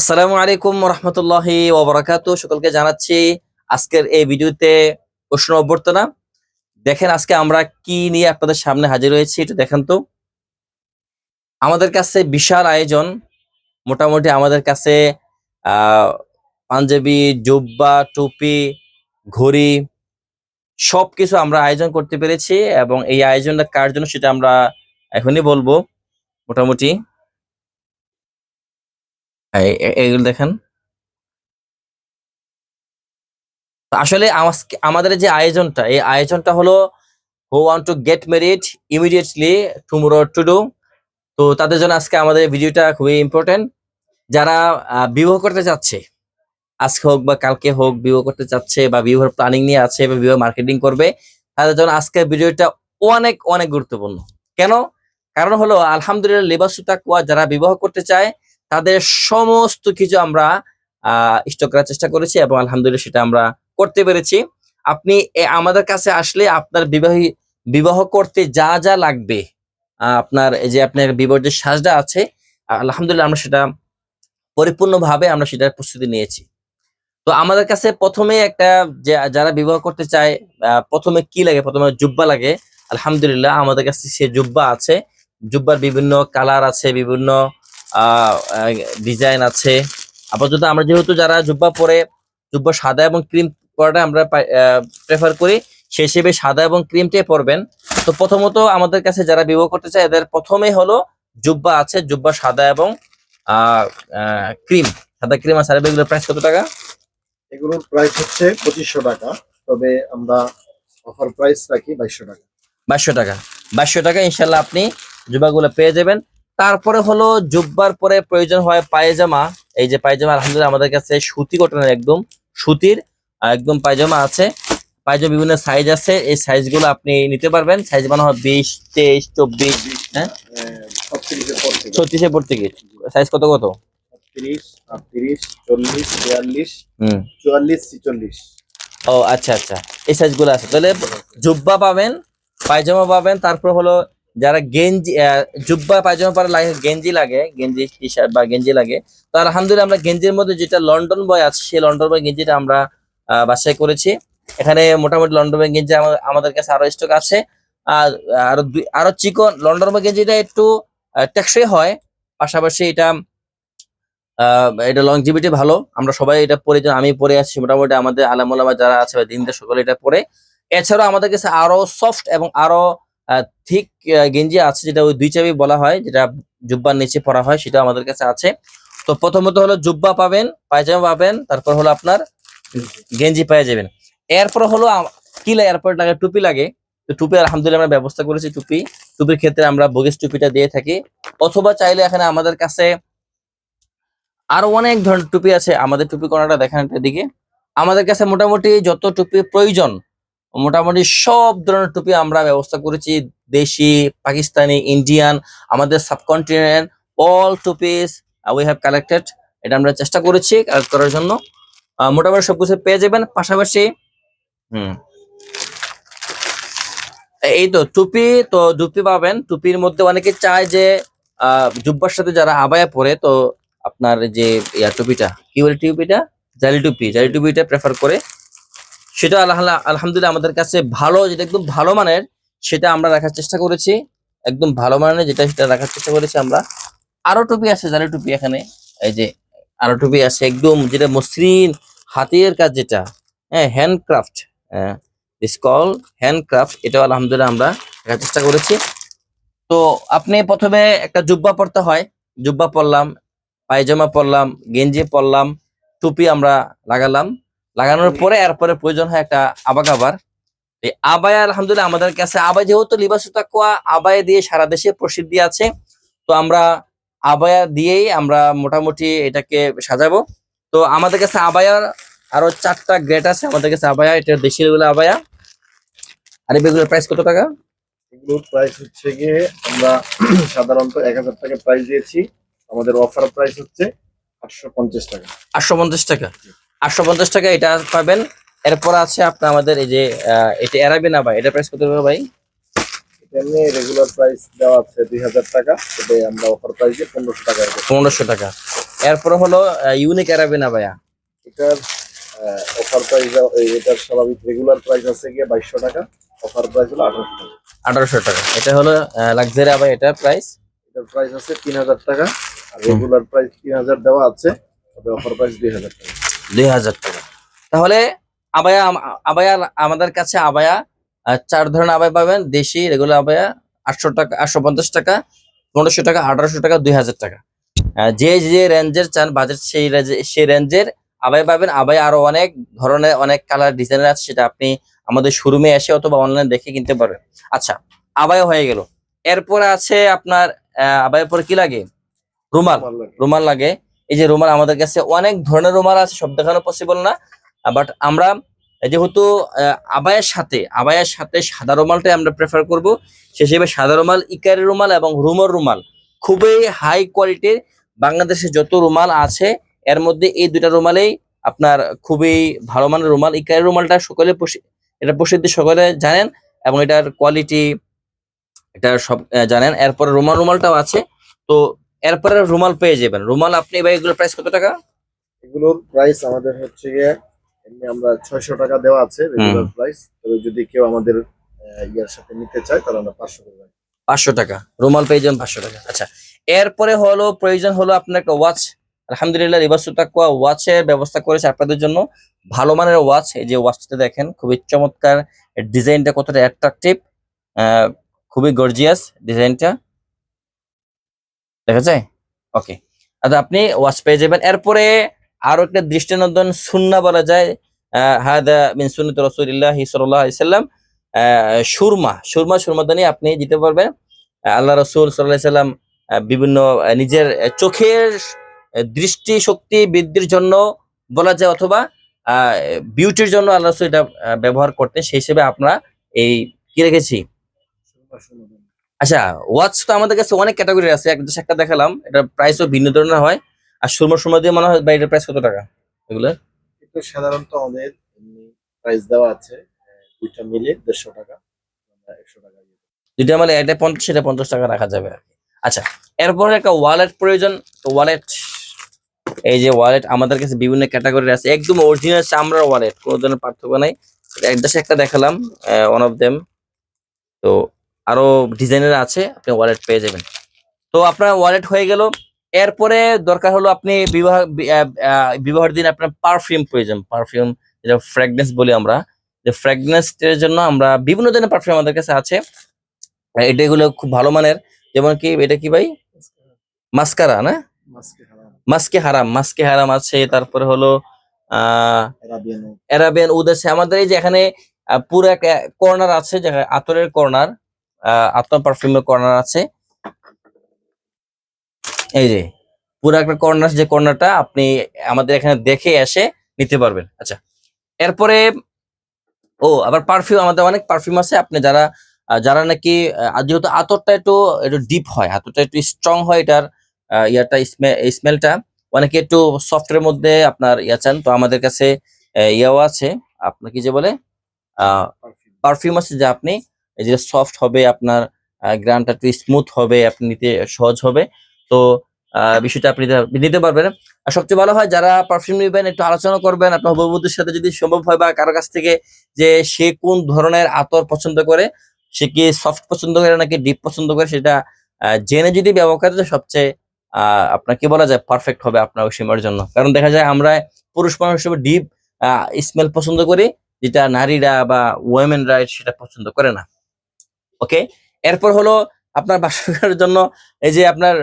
আসসালামু আলাইকুম রহমতুল্লাহি ওয়া সকলকে জানাচ্ছি আজকের এই ভিডিওতে প্রশ্ন অভ্যর্থনা। দেখেন আজকে আমরা কি নিয়ে আপনাদের সামনে হাজির হয়েছি একটু দেখেন তো। আমাদের কাছে বিশাল আয়োজন, মোটামুটি আমাদের কাছে আহ পাঞ্জাবি, জুব্বা, টুপি, ঘড়ি সবকিছু আমরা আয়োজন করতে পেরেছি এবং এই আয়োজনটা কার জন্য সেটা আমরা এখনই বলবো। মোটামুটি এইগুলো দেখেন। তো আসলে আমাদের যে আয়োজনটা, এই আয়োজনটা হলো who want to get married immediately tomorrow to do। তো তাদের জন্য আজকে আমাদের ভিডিওটা খুবই ইম্পর্টেন্ট। যারা বিবাহ করতে চাচ্ছে, আজকে হোক বা কালকে হোক বিবাহ করতে চাচ্ছে বা বিবাহের প্ল্যানিং নিয়ে আছে বা বিবাহ মার্কেটিং করবে, তাদের জন্য আজকের ভিডিওটা অনেক অনেক গুরুত্বপূর্ণ। কেন? কারণ হলো আলহামদুলিল্লাহ লিবাসু তাকওয়া যারা বিবাহ করতে চায় তাদের সমস্ত কিছু আমরা স্টক করার চেষ্টা করেছি এবং আলহামদুলিল্লাহ সেটা আমরা করতে পেরেছি। আপনি আমাদের কাছে আসলে আপনার বিবাহ করতে যা যা লাগবে, আপনার এই যে আপনার বিবাহের যে সাজটা আছে, আলহামদুলিল্লাহ আমরা সেটা পরিপূর্ণভাবে আমরা সেটার প্রস্তুতি নিয়েছি। তো আমাদের কাছে প্রথমে একটা যারা বিবাহ করতে চায়, প্রথমে কি লাগে? প্রথমে জুব্বা লাগে। আলহামদুলিল্লাহ আমাদের কাছে সে জুব্বা আছে। জুব্বার বিভিন্ন কালার আছে, বিভিন্ন ডিজাইন আছে। আপাতত আমরা যেহেতু যারা জুব্বা পরে, জুব্বা সাদা এবং ক্রিম পরাটা আমরা প্রেফার করি, সেই হিসেবে সাদা এবং ক্রিমটাই পরবেন। তো প্রথমত আমাদের কাছে যারা বিবাহ করতে চায় এদের প্রথমেই হলো জুব্বা আছে, জুব্বা সাদা এবং ক্রিম, সাদা ক্রিম আছে। আর এগুলোর প্রাইস কত টাকা? এগুলোর প্রাইস হচ্ছে 2500 টাকা, তবে আমরা অফার প্রাইস রাখি 2200 টাকা। 2200 টাকা ইনশাল্লাহ আপনি জুব্বাগুলো পেয়ে যাবেন। তারপরে হলো জুব্বার পরে প্রয়োজন হয় পায়জামা। এই যে পায়জামা আলহামদুলিল্লাহ আমাদের কাছে সুতি কটনের, একদম সুতির একদম পায়জামা আছে। পায়জামা বিভিন্ন সাইজ আছে, এই সাইজগুলো আপনি নিতে পারবেন। সাইজ মানে হয় 20, 23, 24, হ্যাঁ 36-এর পর থেকে। সাইজ কত কত? 30, 38, 40, 42, 44, 46। ও আচ্ছা আচ্ছা, এই সাইজগুলো আছে। তাহলে জুব্বা পাবেন, পায়জামা পাবেন। তারপর হলো যারা গেঞ্জি, জুব্বা পায়জামা পরে লাগে, গেঞ্জি লাগে, গেঞ্জি টি শার্ট বা গেঞ্জি লাগে। তো আলহামদুলিল্লাহ আমরা গেঞ্জির মধ্যে যেটা লন্ডন বয় আছে, সেই লন্ডন বয় গেঞ্জিটা আমরা বাছাই করেছি। এখানে মোটামুটি লন্ডন বয় গেঞ্জি আমাদের কাছে আরো স্টক আছে। আর আরো চিকন লন্ডন বয় গেঞ্জিটা একটু টেকসই হয়, পাশাপাশি এটা লংজিভিটি ভালো। আমরা সবাই এটা পরে, আমি পরে আছি, মোটামুটি আমাদের আলেম ওলামা যারা আছে বা দিনদার সকলে এটা পরে। এছাড়াও আমাদের কাছে আরো সফট এবং আরো থিক গেঞ্জি আছে, যেটা ওই 2 চাবি বলা হয়, যেটা জুব্বার নিচে পরা হয়, সেটা আমাদের কাছে আছে। তো প্রথমত হলো জুব্বা পাবেন, পায়জামা পাবেন, তারপর হলো আপনার গেঞ্জি পেয়ে যাবেন। এরপর হলো কি লাগে? এরপর লাগে টুপি লাগে। তো টুপি আলহামদুলিল্লাহ আমরা ব্যবস্থা করেছি। টুপির ক্ষেত্রে আমরা বগিস টুপিটা দিয়ে থাকি, অথবা চাইলে এখানে আমাদের কাছে আরো অনেক ধরনের টুপি আছে। আমাদের টুপি কোনাটা দেখেন এদিকে। আমাদের কাছে মোটামুটি যত টুপি প্রয়োজন, মোটামুটি সব ধরনের টুপি আমরা ব্যবস্থা করেছি। দেশি, পাকিস্তানি, ইন্ডিয়ান, আমাদের subcontinent, all two piece we have collected. এটা আমরা চেষ্টা করেছি কালেক্ট করার জন্য। মোটামুটি সবকিছু পেয়ে যাবেন। পাশাপাশি এই তো টুপি, তো টুপি পাবেন। টুপির মধ্যে অনেকে চায় যে জুব্বার সাথে যারা আবায়া পরে, তো আপনার যে টুপিটা কি বলে, টুপিটা জালি টুপিটা প্রেফার করে, সেটা আলহামদুলিল্লাহ আমাদের কাছে ভালো, যেটা একদম ভালো মানের, সেটা আমরা রাখার চেষ্টা করেছি। একদম ভালো মানের যেটা, সেটা রাখার চেষ্টা করেছি আমরা। আরো টুপি আছে, জালি টুপি এখানে, এই যে আরো টুপি আছে একদম যেটা মসৃণ হাতের কাজ, যেটা হ্যান্ডক্রাফট, ইটস কল হ্যান্ডক্রাফট। এটাও আলহামদুলিল্লাহ আমরা রাখার চেষ্টা করেছি। তো আপনি প্রথমে একটা জুব্বা পরতে হয়, জুব্বা পরলাম, পায়জামা পরলাম, গেঞ্জি পরলাম, টুপি আমরা লাগালাম। লাগানোর পরে এরপরে প্রয়োজন হয় একটা আবাকাবার। এই আবায়া আলহামদুলিল্লাহ আমাদের কাছে, আবায়া যেহেতু লিবাসু তাকওয়া, আবায়া দিয়ে সারা দেশে প্রসিদ্ধি আছে। তো আমরা আবায়া দিয়েই আমরা মোটামুটি এটাকে সাজাবো। তো আমাদের কাছে আবায়ার আরো 4টা গ্রেড আছে আমাদের কাছে আবায়া। এটা দেশি গুলো আবায়া। আর এগুলোর প্রাইস কত টাকা? এগুলোর প্রাইস হচ্ছে গিয়ে আমরা সাধারণত 1000 টাকা প্রাইস দিয়েছি, আমাদের অফার প্রাইস হচ্ছে 850 টাকা। 850 টাকা, 850 টাকা এটা পাবেন। এরপর আছে আপনার আমাদের এই যে এটা অ্যারাবিয়ান আবায়া, এটা প্রাইস কত হবে ভাই? এমনি রেগুলার প্রাইস দেওয়া আছে 2000 টাকা, তবে আমরা অফার প্রাইসে 1500 টাকা। 1500 টাকা। এরপর হলো ইউনিক অ্যারাবিয়ান আবায়া। এটার অফার প্রাইস, এটার স্বাভাবিক রেগুলার প্রাইস আছে গিয়ে 2200 টাকা, অফার প্রাইস হলো 1800 টাকা। 1800 টাকা। এটা হলো লাক্সারি আবায়া, এটা প্রাইস এটার প্রাইস আছে 3000 টাকা, আর রেগুলার প্রাইস 3000 দেওয়া আছে, তবে অফার প্রাইস 2000 টাকা। 2000 টাকা। তাহলে আবায়া আবায়া আমাদের কাছে আবায়া 4 ধরনের আবায়া পাবেন। দেশি রেগুলার আবায়া 800 টাকা, 850 টাকা, 1500 টাকা, 1800 টাকা, 2000 টাকা। যে যে রেঞ্জের চান বাজেট, সেই রেঞ্জের আবায়া পাবেন। আবায়া আরো অনেক ধরনের, অনেক কালার ডিজাইনের আছে, সেটা আপনি আমাদের শোরুমে এসে অথবা অনলাইন দেখে কিনতে পারবেন। আচ্ছা, আবায়া হয়ে গেল। এরপরে আছে আপনার আবায়ার পরে কি লাগে? রুমাল। ভালো লাগে। রুমাল লাগে। এই যে রুমাল, আমাদের কাছে অনেক ধরনের রুমাল আছে, সব দেখানো পসিবল না, বাট আমরা যেহেতু আবায়ের সাথে সাদা রুমালটাই আমরা প্রেফার করব, সে হিসেবে সাদা রুমাল, ইকারি রুমাল এবং রুমর রুমাল খুবই হাই কোয়ালিটির। বাংলাদেশে যত রুমাল আছে এর মধ্যে এই দুইটা রুমালেই আপনার খুবই ভালো মানের রুমাল। ইকারি রুমালটা এটা প্রসিদ্ধি সকলে জানেন, এবং এটার কোয়ালিটি এটা সব জানেন। এরপরে রুমালটাও আছে। তো এরপরে রুমাল পেয়ে যাবেন। রুমাল আপনি ভাই এগুলোর প্রাইস কত টাকা? এগুলোর প্রাইস আমাদের হচ্ছে গিয়ে, এমনি আমরা 600 টাকা দেওয়া আছে রেগুলার প্রাইস, তবে যদি কেউ আমাদের ইয়ার সাথে নিতে চায় তাহলে আমরা 500 করে রাখি। 500 টাকা রুমাল পেয়ে যাবেন, 500 টাকা। আচ্ছা, এরপরে হলো প্রয়োজন হলো আপনার একটা ওয়াচ। আলহামদুলিল্লাহ রিবাসু তাকওয়া ওয়াচের ব্যবস্থা করেছে আপনাদের জন্য, ভালো মানের ওয়াচ। এই যে ওয়াচটা দেখেন, খুবই চমৎকার, ডিজাইনটা কতটা অ্যাট্রাকটিভ, খুবই গর্জিয়াস ডিজাইনটা, দেখা যায়? ওকে, আচ্ছা, আপনি ওয়াচ পেয়ে যাবেন। এরপরে আরো একটা দৃষ্টিনন্দন সুন্নাহ বলা যায়, হাদা মিন সুন্নাতি রাসূলিল্লাহি সাল্লাল্লাহু আলাইহি সাল্লাম, সুরমাদানি আপনি দিতে পারবেন। আল্লাহ রাসূল সাল্লাল্লাহু আলাইহি সাল্লাম বিভিন্ন নিজের চোখের দৃষ্টি শক্তি বৃদ্ধির জন্য বলা যায়, অথবা বিউটির জন্য আল্লাহ রাসূল এটা ব্যবহার করতেন। সেই হিসেবে আমরা এই কি রেখেছি। আচ্ছা, ওয়াচ তো আমাদের কাছে অনেক ক্যাটাগরি আছে, একটা দেখালাম, এটার প্রাইসও ভিন্ন ধরনের হয়। আর সুরমা দিয়ে মনে হয় বা এটার প্রাইস কত টাকা এগুলো? কিন্তু সাধারণত আমাদের এমনি প্রাইস দেওয়া আছে, দুইটা মিলে 150 টাকা, আমরা 100 টাকা দিয়ে দেব। যেটা মানে এটা 50, সেটা 50 টাকা রাখা যাবে আর কি। আচ্ছা, এরপরে একটা ওয়ালেট প্রয়োজন। তো ওয়ালেট, এই যে ওয়ালেট আমাদের কাছে বিভিন্ন ক্যাটাগরির আছে, একদম অরিজিনাল চামড়ার ওয়ালেট, কোনো ধরনের পার্থক্য নাই। একটা দেখালাম, ওয়ান অফ দেম। তো আরো ডিজাইনের আছে, আপনি ওয়ালেট পেয়ে যাবেন। তো আপনার ওয়ালেট হয়ে গেল। এরপরে দরকার হলো আপনি বিবাহের দিন আপনার পারফিউম প্রয়োজন। পারফিউম, যেটা ফ্র্যাগনেন্স বলি আমরা, যে ফ্র্যাগনেন্স এর জন্য আমরা বিভিন্ন ধরনের পারফিউম আমাদের কাছে আছে। এগুলো খুব ভালো মানের। যেমন কি এটা কি ভাই? মাস্কারা না? মাস্কে হারাম, মাস্কে হারাম আছে। তারপরে হলো আরাবিয়ানো। অ্যারাবিয়ান উদ আছে। আমাদের এই যে এখানে পুরো একটা কর্নার আছে, যে আতরের কর্নার, আতর পারফিউমের কর্নার আছে। এই যে পুরো একটা কর্নার, যে কর্নারটা আপনি আমাদের এখানে দেখে এসে নিতে পারবেন। আচ্ছা, এরপরে আবার পারফিউম, আমাদের অনেক পারফিউম আছে। আপনি যারা নাকি যেহেতু আতরটা একটু ডিপ হয়, আতরটা একটু স্ট্রং হয়, এটার ইয়াটা স্মেলটা অনেকে একটু সফটের মধ্যে আপনার চান, তো আমাদের কাছে ইয়াও আছে, আপনার কি যে বলে পারফিউম আছে, যে আপনি এই যে সফট হবে, আপনার গ্রানটা একটু স্মুথ হবে, আপনি নিতে সহজ হবে। তো বিষয়টা আপনি নিতে পারবেন। আর সবচেয়ে ভালো হয় যারা পারফিউম নিবেন, একটু আলোচনা করবেন আপনার হবু-বধূর সাথে যদি সম্ভব হয়, বা কারো কাছ থেকে, যে সে কোন ধরনের আতর পছন্দ করে, সে কি সফট পছন্দ করে নাকি ডিপ পছন্দ করে, সেটা জেনে যদি ব্যবহার করে, সবচেয়ে আপনার কি বলা যায় পারফেক্ট হবে আপনার ওই সময়ের জন্য। কারণ দেখা যায় আমরা পুরুষ মানুষ হিসেবে ডিপ স্মেল পছন্দ করি, যেটা নারীরা বা ওয়েমেনরা সেটা পছন্দ করে না। ওকে, এরপর হলো আপনার বাসার জন্য, এই যে আপনার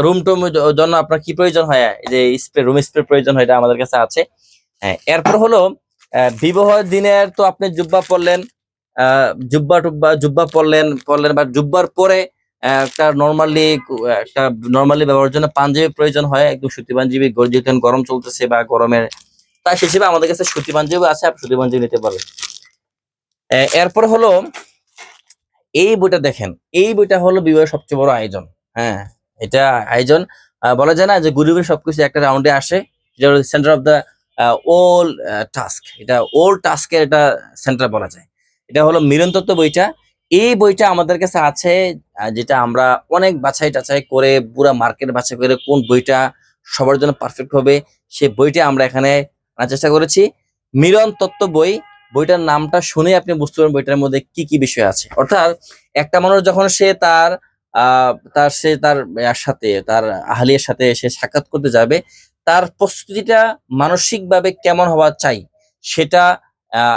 রুম টুম জন্য আপনার কি প্রয়োজন হয়, এই যে রুম স্প্রে প্রয়োজন হয়, এটা আমাদের কাছে আছে। হ্যাঁ, এরপর হলো বিবাহের দিনের তো আপনি জুব্বা পরলেন, জুব্বা পরলেন, বা জুব্বার পরে একটা নর্মালি ব্যবহারের জন্য পাঞ্জাবি প্রয়োজন হয়, একদম সুতি পাঞ্জাবি, যেহেতু গরম চলতেছে বা গরমের, তাই সে হিসেবে আমাদের কাছে সুতি পাঞ্জাবি আছে, আপনি সুতি পাঞ্জাবি নিতে পারবেন। এরপর হলো এই বইটা দেখেন, এই বইটা হলো বিবাহের সবচেয়ে বড় আয়োজন। হ্যাঁ, এটা আয়োজন, বলা যায় না যে গরিবের সবকিছু একটা রাউন্ডে আসে, এটা হলো সেন্টার অফ দ্য ওল টাস্ক। এটা ওল টাস্কের এটা সেন্টার বলা যায়। এটা হলো মিলন তত্ত্ব বইটা। এই বইটা আমাদের কাছে আছে, যেটা আমরা অনেক বাছাই টাছাই করে, পুরা মার্কেট বাছাই করে কোন বইটা সবার জন্য পারফেক্ট হবে সেই বইটা আমরা এখানে আনার চেষ্টা করেছি। মিলন তত্ত্ব বই, বইটার নামটা শুনে আপনি বুঝতে পারবেন বইটার মধ্যে কি কি বিষয় আছে। অর্থাৎ একটা মানুষ যখন সে তার সাথে তার আহলিয়ার সাথে সে সাক্ষাৎ করতে যাবে, তার প্রস্তুতিটা মানসিকভাবে কেমন হওয়া চাই সেটা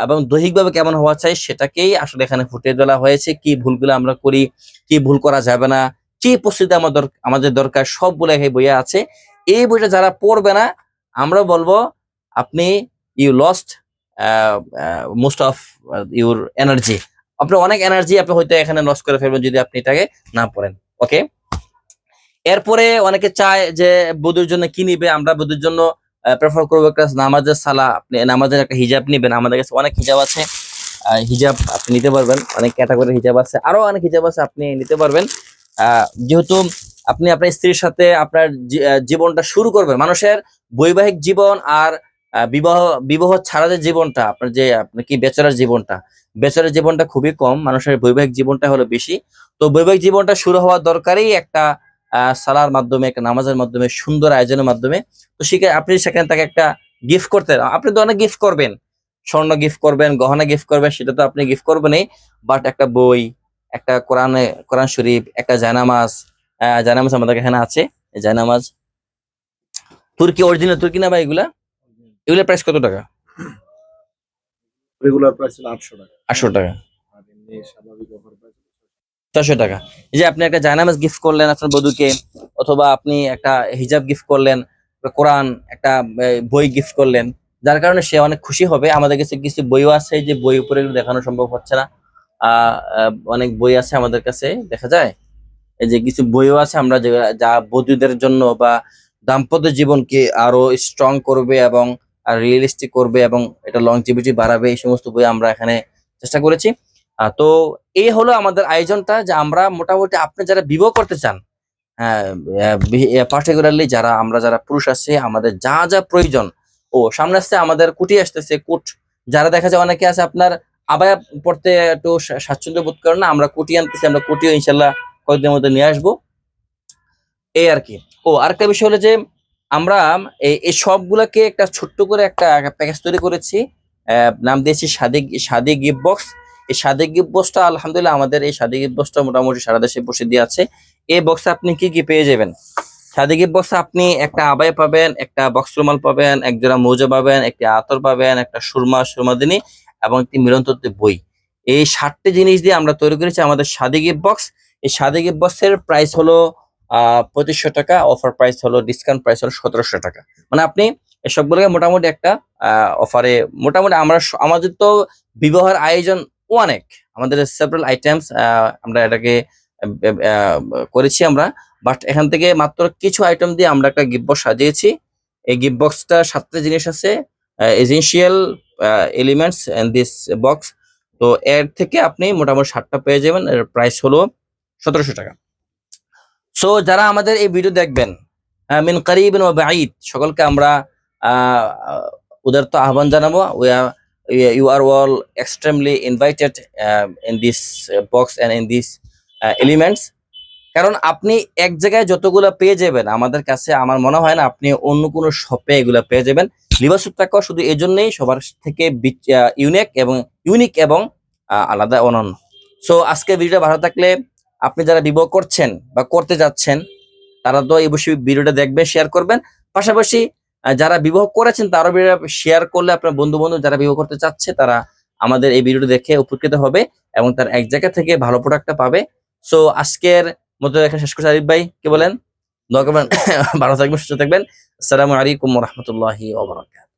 এবং দৈহিকভাবে কেমন হওয়া চাই সেটাকেই আসলে এখানে ফুটিয়ে তোলা হয়েছে। কি ভুলগুলো আমরা করি, কি ভুল করা যাবে না, কি প্রস্তুতি আমাদের দরকার, সবগুলো এই বইয়ে আছে। এই বইটা যারা পড়বে না, আমরা বলবো আপনি you lost most of your energy. আপনার অনেক এনার্জি আপনি হয়তো এখানে লস করে ফেলবেন যদি আপনি এটাকে না পড়েন। ওকে, এরপরে অনেকে চায় যে বধুর জন্য কি নিবে, আমরা বধুর জন্য প্রেফার করবো একটা নামাজের সালা, আপনি নামাজের একটা হিজাব নিবেন। আমাদের কাছে অনেক হিজাব আছে, হিজাব আপনি নিতে পারবেন, অনেক ক্যাটাগরির হিজাব আছে, আরো অনেক হিজাব আছে, আপনি নিতে পারবেন। যেহেতু আপনি আপনার স্ত্রীর সাথে আপনার জীবনটা শুরু করবেন, মানুষের বৈবাহিক জীবন আর বিবাহ বিবাহ ছাড়া যে জীবনটা আপনার যে আপনার কি বেচারার জীবনটা খুবই কম, মানুষের বৈবাহিক জীবনটা হলো বেশি। তো বৈবাহিক জীবনটা শুরু হওয়ার দরকারই একটা সালার মাধ্যমে, একটা নামাজের মাধ্যমে, সুন্দর আয়োজনের মাধ্যমে। তো আপনি সেখানে তাকে একটা গিফট করতে, আপনি তো অনেক গিফট করবেন, স্বর্ণ গিফট করবেন, গহনা গিফট করবেন, সেটা তো আপনি গিফট করবেনই, বাট একটা বই, একটা কোরআন শরীফ, একটা জায়নামাজ, জায়নামাজ আমাদের এখানে আছে। জায়নামাজ তুর্কি, অরিজিনাল তুর্কি না ভাই? এগুলা প্রাইস কত টাকা? রেগুলার প্রাইস হলো 800 টাকা। 800 টাকা, আর এমনি স্বাভাবিক অফার প্রাইস 400 টাকা। এই যে আপনি একটা জায়নামাজ গিফট করলেন আপনার বধূকে, অথবা আপনি একটা হিজাব গিফট করলেন, কোরআন, একটা বই গিফট করলেন, যার কারণে সে অনেক খুশি হবে। আমাদের কাছে কিছু বইও আছে, যে বই উপরে এগুলো দেখানো সম্ভব হচ্ছে না। অনেক বই আছে আমাদের কাছে, দেখা যায়। এই যে কিছু বইও আছে আমরা যা বধূদের জন্য বা দাম্পত্য জীবনকে আরো স্ট্রং করবে এবং রিয়েলিস্টিক করবে এবং এটা লংজিভিটি বাড়াবে, এই সমস্ত বই আমরা এখানে চেষ্টা করেছি। তো এই হলো আমাদের আয়োজনটা, যে আমরা মোটামুটি আপনি যারা বিবাহ করতে চান, পার্টিকুলারলি যারা পুরুষ আছে, আমাদের যা যা প্রয়োজন, সামনে আসছে আমাদের কুটি আসতেছে, যারা দেখা যায় অনেকে আছে আপনার আবায়া পড়তে একটু স্বাচ্ছন্দ্য বোধ করে না, আমরা কুটি আনতেছি, আমরা কুটিও ইনশাল্লাহ কয়েকদিনের মধ্যে নিয়ে আসবো, এই আর কি। আরেকটা বিষয় হলো যে আমরা এই সবগুলাকে একটা ছোট্ট করে একটা প্যাকেজ তৈরি করেছি, নাম দিয়েছি শাদি গিফট বক্স। এই শাদি গিফট বক্সটা আলহামদুলিল্লাহ, আমাদের এই শাদি গিফট বক্সটা মোটামুটি সারা দেশে বসে দিয়ে আছে। এই বক্সে আপনি কি কি পেয়ে যাবেন? শাদি গিফট বক্সে আপনি একটা আবায়া পাবেন, একটা বক্স রুমাল পাবেন, এক জোড়া মোজা পাবেন, একটি আতর পাবেন, একটা সুরমাদিনী এবং একটি মিলন তত্ত্ব বই। এই 7টি জিনিস দিয়ে আমরা তৈরি করেছি আমাদের শাদি গিফট বক্স। এই শাদি গিফট বক্সের প্রাইস হলো 2500 টাকা, অফার প্রাইস হলো, ডিসকাউন্ট প্রাইস হলো 1700 টাকা। মানে আপনি এসবগুলোকে মোটামুটি একটা অফারে, মোটামুটি আমাদের তো বিবাহের আয়োজন অনেক, আমাদের সেভারাল আইটেমস আমরা এটাকে করেছি আমরা, বাট এখান থেকে মাত্র কিছু আইটেম দিয়ে আমরা একটা গিফট বক্স সাজিয়েছি। এই গিফট বক্সটা 7টা জিনিস আছে, essential elements in this box. তো এর থেকে আপনি মোটামুটি 7টা পেয়ে যাবেন, এর প্রাইস হলো 1700 টাকা। সো যারা আমাদের এই ভিডিও দেখবেন, মিন করিবিন ওয়া বাঈদ, সকলকে আমরা উদারত আহ্বান জানাবো। You are all extremely invited in this box and in this elements. কারণ আপনি এক জায়গায় যতগুলো পেয়ে যাবেন আমাদের কাছে, আমার মনে হয় না আপনি অন্য কোনো শপে এগুলো পেয়ে যাবেন। লিবাস উত্তাকা শুধু এই জন্যই সবার থেকে ইউনিক এবং আলাদা, অনন্য। সো আজকে ভিডিওটা ভালো থাকলে, আপনি যারা বিবাহ করছেন বা করতে যাচ্ছেন, তারা তো অবশ্যই ভিডিওটা দেখবেন, শেয়ার করবেন। পাশাপাশি যারা বিবাহ করেছেন তারও শেয়ার করলে আপনার বন্ধু যারা বিবাহ করতে চাচ্ছে, তারা আমাদের এই ভিডিওটা দেখে উপকৃত হবে এবং তার এক জায়গা থেকে ভালো প্রোডাক্টটা পাবে। সো আজকের মতো এখানে শেষ করছি। আরিফ ভাই কি বলেন? দোয়া করবেন, ভালো থাকবেন, সুস্থ থাকবেন। আসসালামু আলাইকুম ওয়া রাহমাতুল্লাহি ওয়া বারাকাতুহু।